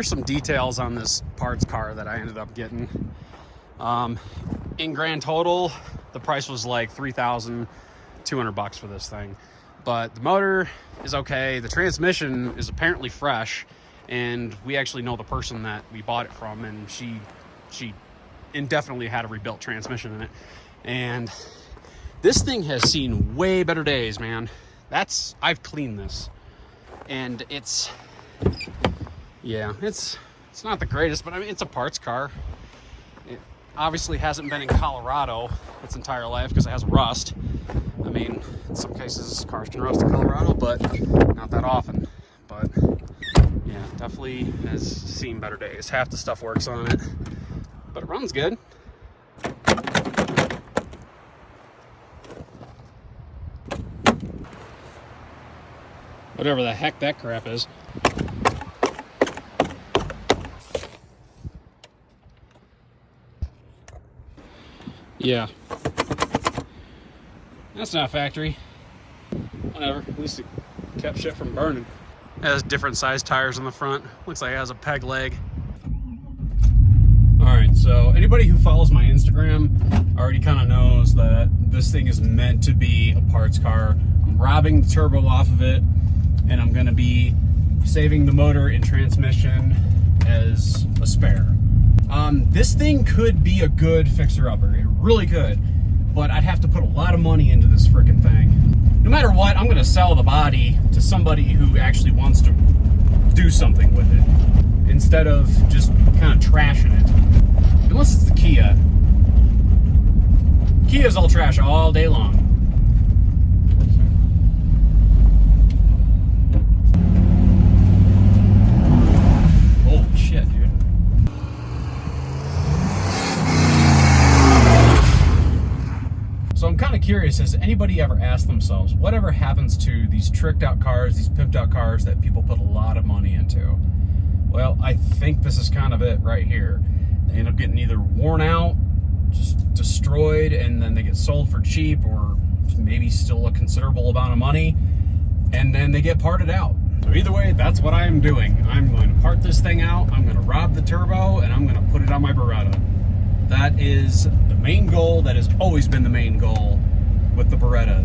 here's some details on this parts car that I ended up getting. In grand total, the price was like $3,200 for this thing. But the motor is okay. The transmission is apparently fresh, and we actually know the person that we bought it from, and she indefinitely had a rebuilt transmission in it. And this thing has seen way better days, man. I've cleaned this, and it's not the greatest, but I mean, it's a parts car. It obviously hasn't been in Colorado its entire life because it has rust. I mean, in some cases cars can rust in Colorado, but not that often. But yeah, definitely has seen better days. Half the stuff works on it, but it runs good. Whatever the heck that crap is. Yeah. That's not factory. Whatever. At least it kept shit from burning. It has different size tires on the front. Looks like it has a peg leg. Alright, so anybody who follows my Instagram already kind of knows that this thing is meant to be a parts car. I'm robbing the turbo off of it, and I'm going to be saving the motor and transmission as a spare. This thing could be a good fixer-upper. It really could. But I'd have to put a lot of money into this frickin' thing. No matter what, I'm going to sell the body to somebody who actually wants to do something with it, instead of just kind of trashing it. Unless it's the Kia. Kias all trash all day long. Holy shit, dude. So I'm kind of curious, has anybody ever asked themselves, whatever happens to these tricked out cars, these pimped out cars that people put a lot of money into? Well, I think this is kind of it right here. They end up getting either worn out, just destroyed, and then they get sold for cheap, or maybe still a considerable amount of money, and then they get parted out. So either way, that's what I am doing. I'm going to part this thing out, I'm going to rob the turbo, and I'm going to put it on my Beretta. That is the main goal. That has always been the main goal with the Beretta.